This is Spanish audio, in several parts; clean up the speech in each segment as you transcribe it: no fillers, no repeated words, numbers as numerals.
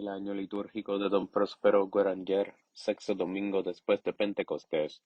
El año litúrgico de Don Próspero Guéranger, sexto domingo después de Pentecostés.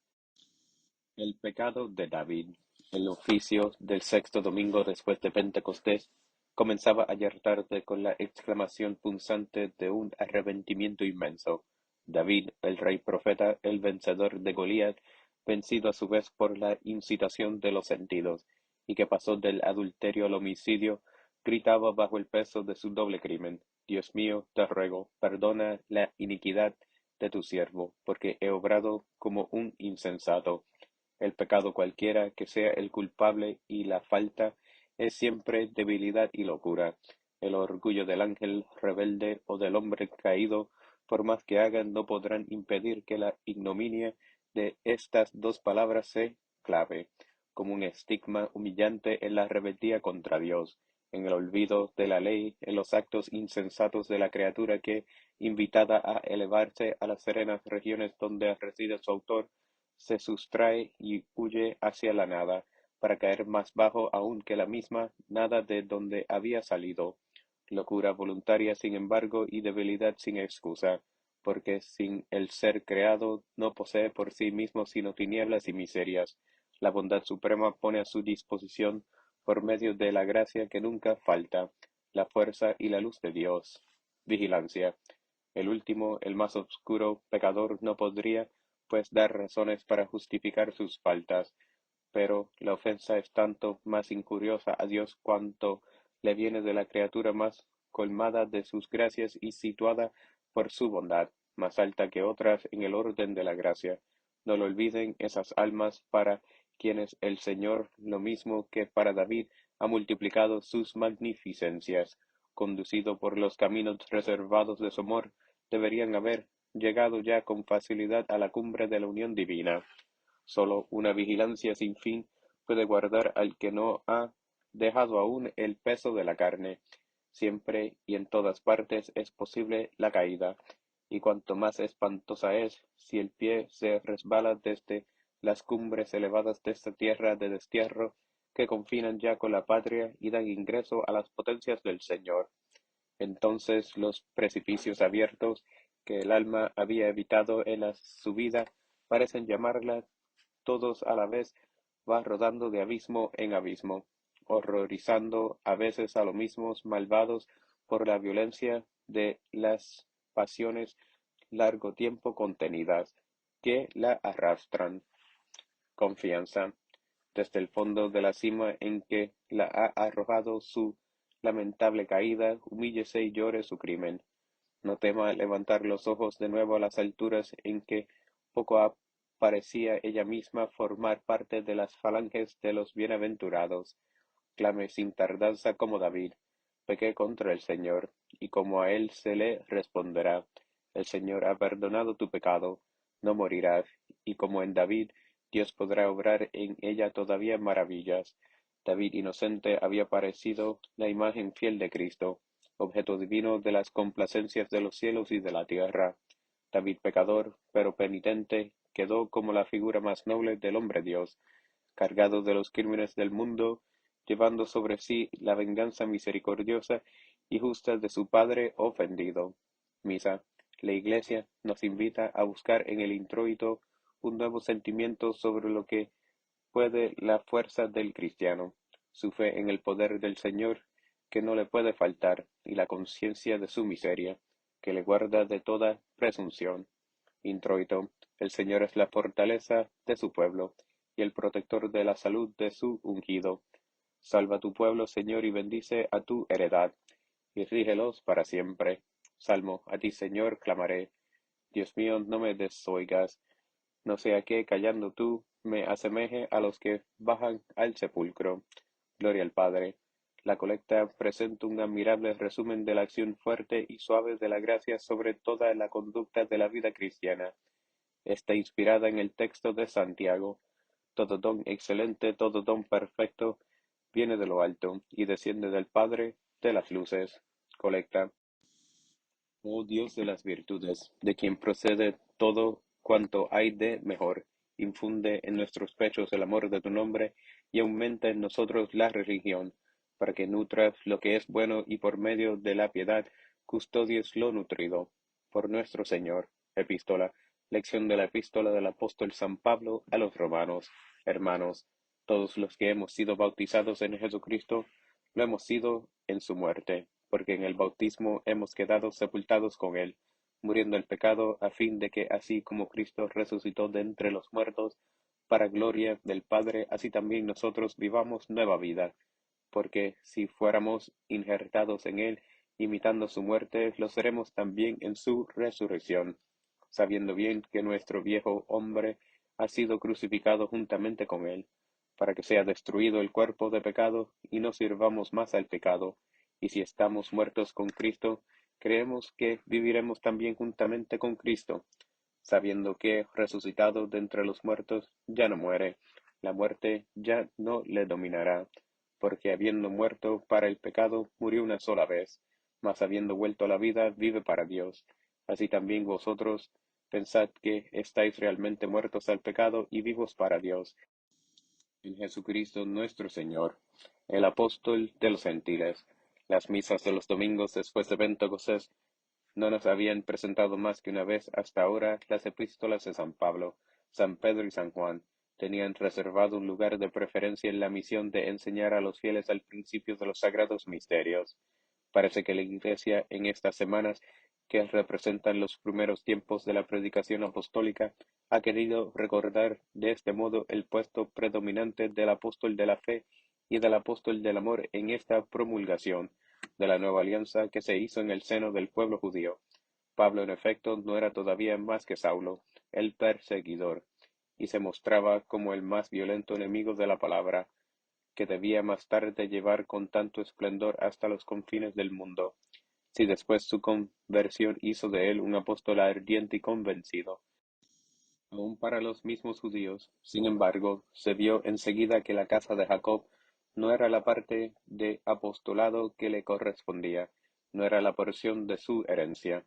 El pecado de David. El oficio del sexto domingo después de Pentecostés comenzaba ayer tarde con la exclamación punzante de un arrepentimiento inmenso. David, el rey profeta, el vencedor de Goliat, vencido a su vez por la incitación de los sentidos, y que pasó del adulterio al homicidio, gritaba bajo el peso de su doble crimen: Dios mío, te ruego, perdona la iniquidad de tu siervo, porque he obrado como un insensato. El pecado cualquiera que sea el culpable y la falta es siempre debilidad y locura. El orgullo del ángel rebelde o del hombre caído, por más que hagan, no podrán impedir que la ignominia de estas dos palabras se clave, como un estigma humillante en la rebeldía contra Dios, en el olvido de la ley, en los actos insensatos de la criatura que, invitada a elevarse a las serenas regiones donde reside su autor, se sustrae y huye hacia la nada, para caer más bajo aún que la misma nada de donde había salido. Locura voluntaria sin embargo y debilidad sin excusa, porque sin el ser creado no posee por sí mismo sino tinieblas y miserias. La bondad suprema pone a su disposición, por medio de la gracia que nunca falta, la fuerza y la luz de Dios. Vigilancia. El último, el más oscuro pecador no podría, pues, dar razones para justificar sus faltas, pero la ofensa es tanto más injuriosa a Dios cuanto le viene de la criatura más colmada de sus gracias y situada por su bondad, más alta que otras en el orden de la gracia. No lo olviden esas almas para quienes el Señor, lo mismo que para David, ha multiplicado sus magnificencias. Conducido por los caminos reservados de su amor, deberían haber llegado ya con facilidad a la cumbre de la unión divina. Sólo una vigilancia sin fin puede guardar al que no ha dejado aún el peso de la carne. Siempre y en todas partes es posible la caída, y cuanto más espantosa es si el pie se resbala desde las cumbres elevadas de esta tierra de destierro que confinan ya con la patria y dan ingreso a las potencias del Señor. Entonces los precipicios abiertos que el alma había evitado en la subida parecen llamarla todos a la vez, va rodando de abismo en abismo, horrorizando a veces a los mismos malvados por la violencia de las pasiones largo tiempo contenidas, que la arrastran. Confianza. Desde el fondo de la cima en que la ha arrojado su lamentable caída, humíllese y llore su crimen. No tema levantar los ojos de nuevo a las alturas en que poco ha parecía ella misma formar parte de las falanges de los bienaventurados. Clame sin tardanza como David: pequé contra el Señor, y como a él se le responderá: el Señor ha perdonado tu pecado, no morirás, y como en David, Dios podrá obrar en ella todavía maravillas. David inocente había parecido la imagen fiel de Cristo, objeto divino de las complacencias de los cielos y de la tierra. David pecador, pero penitente, quedó como la figura más noble del hombre Dios, cargado de los crímenes del mundo, llevando sobre sí la venganza misericordiosa y justa de su Padre ofendido. Misa. La Iglesia nos invita a buscar en el introito un nuevo sentimiento sobre lo que puede la fuerza del cristiano, su fe en el poder del Señor, que no le puede faltar, y la conciencia de su miseria, que le guarda de toda presunción. Introito. El Señor es la fortaleza de su pueblo, y el protector de la salud de su ungido. Salva tu pueblo, Señor, y bendice a tu heredad, y rígelos para siempre. Salmo. A ti, Señor, clamaré. Dios mío, no me desoigas. No sea que, callando tú, me asemeje a los que bajan al sepulcro. Gloria al Padre. La colecta presenta un admirable resumen de la acción fuerte y suave de la gracia sobre toda la conducta de la vida cristiana. Está inspirada en el texto de Santiago: todo don excelente, todo don perfecto, viene de lo alto, y desciende del Padre de las luces. Colecta. Oh Dios de las virtudes, de quien procede todo cuanto hay de mejor, infunde en nuestros pechos el amor de tu nombre, y aumenta en nosotros la religión, para que nutra lo que es bueno y por medio de la piedad custodies lo nutrido. Por nuestro Señor. Epístola. Lección de la epístola del apóstol San Pablo a los romanos. Hermanos, todos los que hemos sido bautizados en Jesucristo, lo hemos sido en su muerte, porque en el bautismo hemos quedado sepultados con él, muriendo el pecado, a fin de que así como Cristo resucitó de entre los muertos, para gloria del Padre, así también nosotros vivamos nueva vida, porque si fuéramos injertados en él, imitando su muerte, lo seremos también en su resurrección, sabiendo bien que nuestro viejo hombre ha sido crucificado juntamente con él, para que sea destruido el cuerpo de pecado y no sirvamos más al pecado. Y si estamos muertos con Cristo, creemos que viviremos también juntamente con Cristo, sabiendo que, resucitado de entre los muertos, ya no muere, la muerte ya no le dominará, porque habiendo muerto para el pecado, murió una sola vez, mas habiendo vuelto a la vida, vive para Dios. Así también vosotros pensad que estáis realmente muertos al pecado y vivos para Dios, en Jesucristo nuestro Señor, el apóstol de los gentiles. Las misas de los domingos después de Pentecostés no nos habían presentado más que una vez hasta ahora las epístolas de San Pablo, San Pedro y San Juan. Tenían reservado un lugar de preferencia en la misión de enseñar a los fieles al principio de los sagrados misterios. Parece que la Iglesia en estas semanas, que representan los primeros tiempos de la predicación apostólica, ha querido recordar de este modo el puesto predominante del apóstol de la fe y del apóstol del amor en esta promulgación de la nueva alianza que se hizo en el seno del pueblo judío. Pablo, en efecto, no era todavía más que Saulo, el perseguidor, y se mostraba como el más violento enemigo de la palabra, que debía más tarde llevar con tanto esplendor hasta los confines del mundo. Si después su conversión hizo de él un apóstol ardiente y convencido, aun para los mismos judíos, sin embargo, se vio enseguida que la casa de Jacob no era la parte de apostolado que le correspondía, no era la porción de su herencia.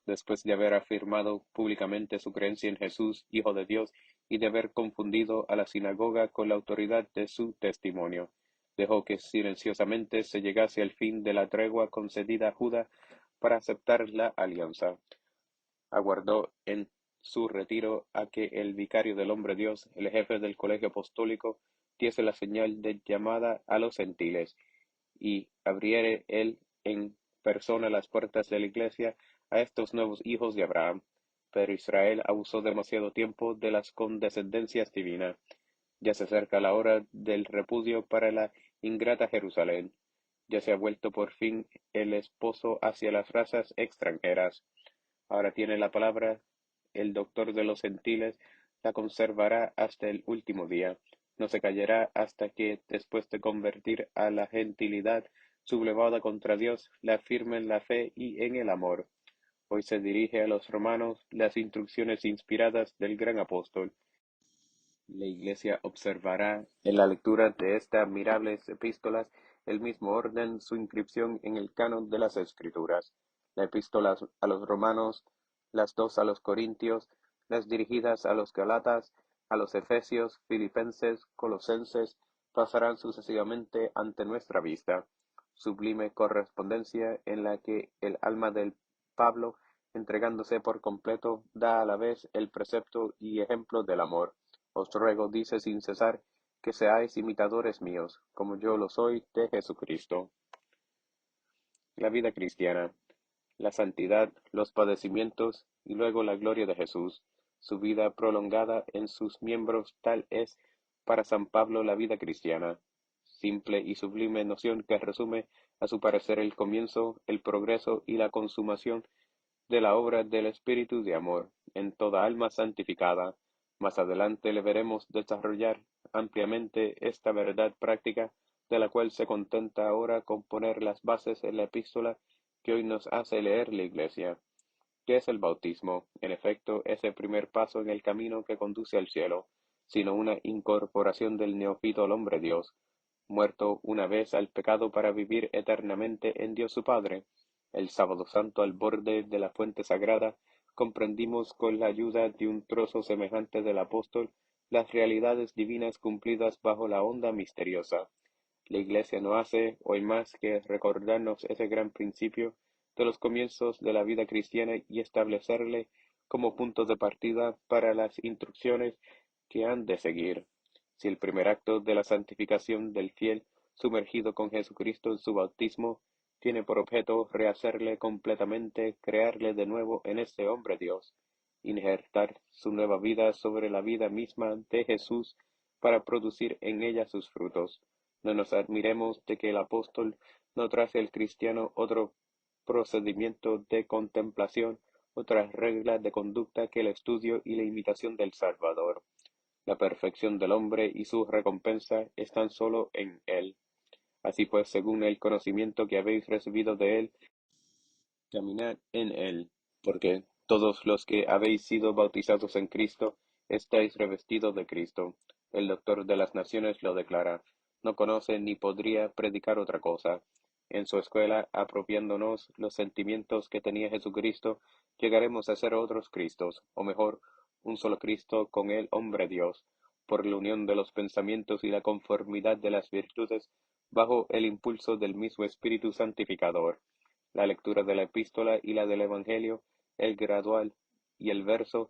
Después de haber afirmado públicamente su creencia en Jesús, Hijo de Dios, y de haber confundido a la sinagoga con la autoridad de su testimonio, dejó que silenciosamente se llegase al fin de la tregua concedida a Judá para aceptar la alianza. Aguardó en su retiro a que el vicario del hombre Dios, el jefe del colegio apostólico, diese la señal de llamada a los gentiles, y abriere él en persona las puertas de la iglesia a estos nuevos hijos de Abraham. Pero Israel abusó demasiado tiempo de las condescendencias divinas. Ya se acerca la hora del repudio para la ingrata Jerusalén. Ya se ha vuelto por fin el esposo hacia las razas extranjeras. Ahora tiene la palabra, el doctor de los gentiles la conservará hasta el último día. No se callará hasta que, después de convertir a la gentilidad sublevada contra Dios, la afirme en la fe y en el amor. Hoy se dirige a los romanos las instrucciones inspiradas del gran apóstol. La Iglesia observará en la lectura de estas admirables epístolas el mismo orden su inscripción en el canon de las Escrituras. La epístola a los romanos, las dos a los corintios, las dirigidas a los galatas, a los efesios, filipenses, colosenses, pasarán sucesivamente ante nuestra vista. Sublime correspondencia en la que el alma del Pablo, entregándose por completo, da a la vez el precepto y ejemplo del amor. Os ruego, dice sin cesar, que seáis imitadores míos, como yo lo soy de Jesucristo. La vida cristiana, la santidad, los padecimientos y luego la gloria de Jesús, su vida prolongada en sus miembros, tal es para San Pablo la vida cristiana, simple y sublime noción que resume a su parecer el comienzo, el progreso y la consumación de la obra del Espíritu de amor en toda alma santificada. Más adelante le veremos desarrollar ampliamente esta verdad práctica, de la cual se contenta ahora con poner las bases en la epístola que hoy nos hace leer la Iglesia. ¿Qué es el bautismo? En efecto, es el primer paso en el camino que conduce al cielo, sino una incorporación del neófito al hombre Dios, muerto una vez al pecado para vivir eternamente en Dios su Padre. El sábado santo, al borde de la fuente sagrada, comprendimos con la ayuda de un trozo semejante del apóstol las realidades divinas cumplidas bajo la onda misteriosa. La Iglesia no hace hoy más que recordarnos ese gran principio de los comienzos de la vida cristiana y establecerle como punto de partida para las instrucciones que han de seguir. Si el primer acto de la santificación del fiel sumergido con Jesucristo en su bautismo tiene por objeto rehacerle completamente, crearle de nuevo en este hombre Dios, injertar su nueva vida sobre la vida misma de Jesús para producir en ella sus frutos. No nos admiremos de que el apóstol no trace al cristiano otro procedimiento de contemplación, otras reglas de conducta que el estudio y la imitación del Salvador. La perfección del hombre y su recompensa están solo en él. Así pues, según el conocimiento que habéis recibido de él, caminad en él, porque todos los que habéis sido bautizados en Cristo, estáis revestidos de Cristo. El Doctor de las Naciones lo declara. No conoce ni podría predicar otra cosa. En su escuela, apropiándonos los sentimientos que tenía Jesucristo, llegaremos a ser otros Cristos, o mejor, un solo Cristo con el hombre Dios, por la unión de los pensamientos y la conformidad de las virtudes, bajo el impulso del mismo Espíritu Santificador. La lectura de la epístola y la del Evangelio, el gradual y el verso,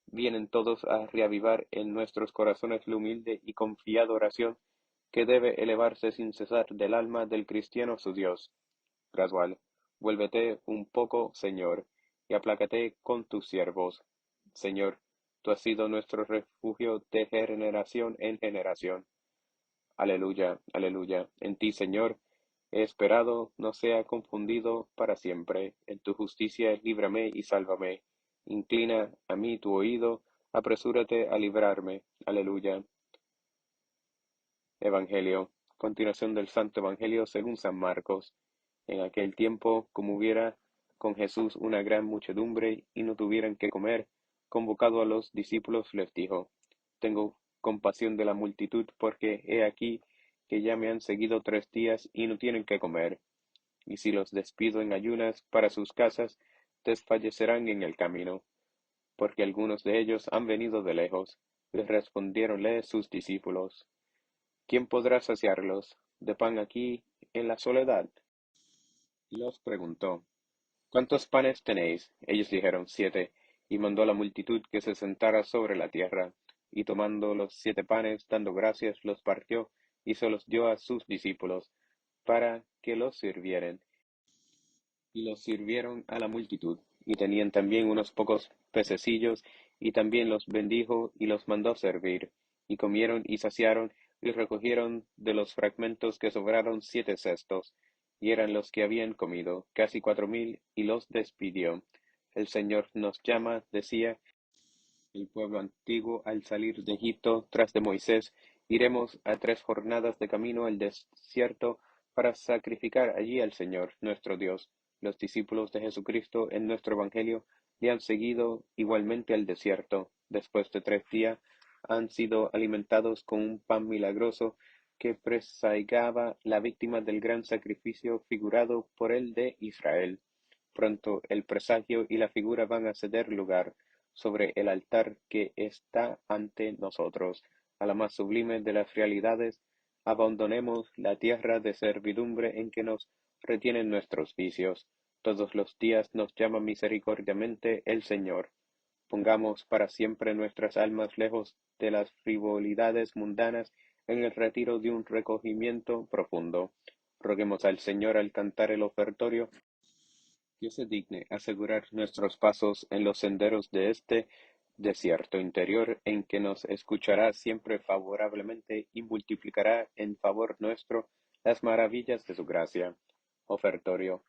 vienen todos a reavivar en nuestros corazones la humilde y confiada oración que debe elevarse sin cesar del alma del cristiano su Dios. Gradual, vuélvete un poco, Señor, y aplácate con tus siervos. Señor, tú has sido nuestro refugio de generación en generación. Aleluya, aleluya. En ti, Señor, he esperado, no sea confundido para siempre. En tu justicia líbrame y sálvame. Inclina a mí tu oído, apresúrate a librarme. Aleluya. Evangelio. Continuación del Santo Evangelio según San Marcos. En aquel tiempo, como hubiera con Jesús una gran muchedumbre y no tuvieran que comer, convocado a los discípulos les dijo, Tengo compasión de la multitud porque he aquí que ya me han seguido 3 días y no tienen que comer. Y si los despido en ayunas para sus casas, desfallecerán en el camino, porque algunos de ellos han venido de lejos. Les respondiéronle sus discípulos, ¿quién podrá saciarlos de pan aquí en la soledad? Y los preguntó, ¿cuántos panes tenéis? Ellos dijeron, 7, y mandó a la multitud que se sentara sobre la tierra, y tomando los 7 panes, dando gracias, los partió, y se los dio a sus discípulos, para que los sirvieran. Y los sirvieron a la multitud, y tenían también unos pocos pececillos, y también los bendijo y los mandó servir. Y comieron y saciaron, y recogieron de los fragmentos que sobraron 7 cestos, y eran los que habían comido, casi 4,000, y los despidió. El Señor nos llama, decía, el pueblo antiguo al salir de Egipto tras de Moisés, iremos a 3 jornadas de camino al desierto para sacrificar allí al Señor nuestro Dios. Los discípulos de Jesucristo en nuestro Evangelio le han seguido igualmente al desierto. Después de 3 días han sido alimentados con un pan milagroso que presagaba la víctima del gran sacrificio figurado por el de Israel. Pronto el presagio y la figura van a ceder lugar sobre el altar que está ante nosotros, a la más sublime de las realidades, abandonemos la tierra de servidumbre en que nos retienen nuestros vicios. Todos los días nos llama misericordiamente el Señor. Pongamos para siempre nuestras almas lejos de las frivolidades mundanas en el retiro de un recogimiento profundo. Roguemos al Señor al cantar el ofertorio que se digne asegurar nuestros pasos en los senderos de este desierto interior en que nos escuchará siempre favorablemente y multiplicará en favor nuestro las maravillas de su gracia. Ofertorio.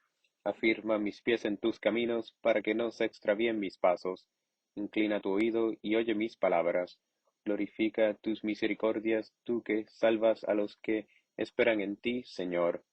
Afirma mis pies en tus caminos para que no se extravíen mis pasos. Inclina tu oído y oye mis palabras. Glorifica tus misericordias, tú que salvas a los que esperan en ti, Señor.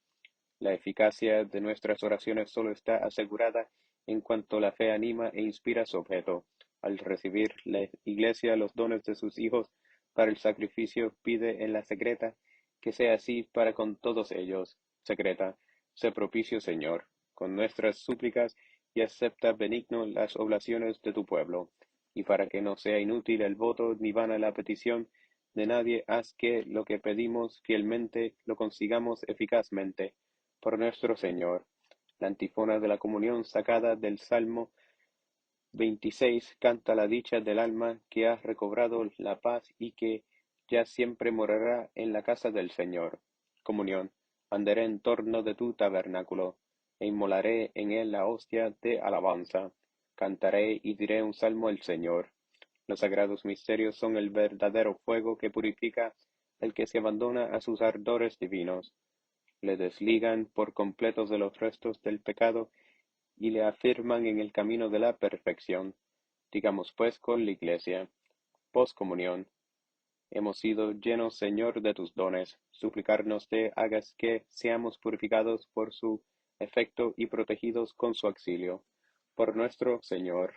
La eficacia de nuestras oraciones sólo está asegurada en cuanto la fe anima e inspira su objeto. Al recibir la Iglesia los dones de sus hijos para el sacrificio, pide en la secreta que sea así para con todos ellos. Secreta, sé propicio, Señor, con nuestras súplicas y acepta benigno las oblaciones de tu pueblo. Y para que no sea inútil el voto ni vana la petición de nadie, haz que lo que pedimos fielmente lo consigamos eficazmente por nuestro Señor. La antífona de la comunión sacada del Salmo 26 canta la dicha del alma que ha recobrado la paz y que ya siempre morará en la casa del Señor. Comunión. Andaré en torno de tu tabernáculo, e inmolaré en él la hostia de alabanza. Cantaré y diré un salmo al Señor. Los sagrados misterios son el verdadero fuego que purifica al que se abandona a sus ardores divinos. Le desligan por completo de los restos del pecado y le afirman en el camino de la perfección. Digamos pues con la Iglesia, poscomunión, hemos sido llenos, Señor, de tus dones, suplicarnos te hagas que seamos purificados por su efecto y protegidos con su auxilio. Por nuestro Señor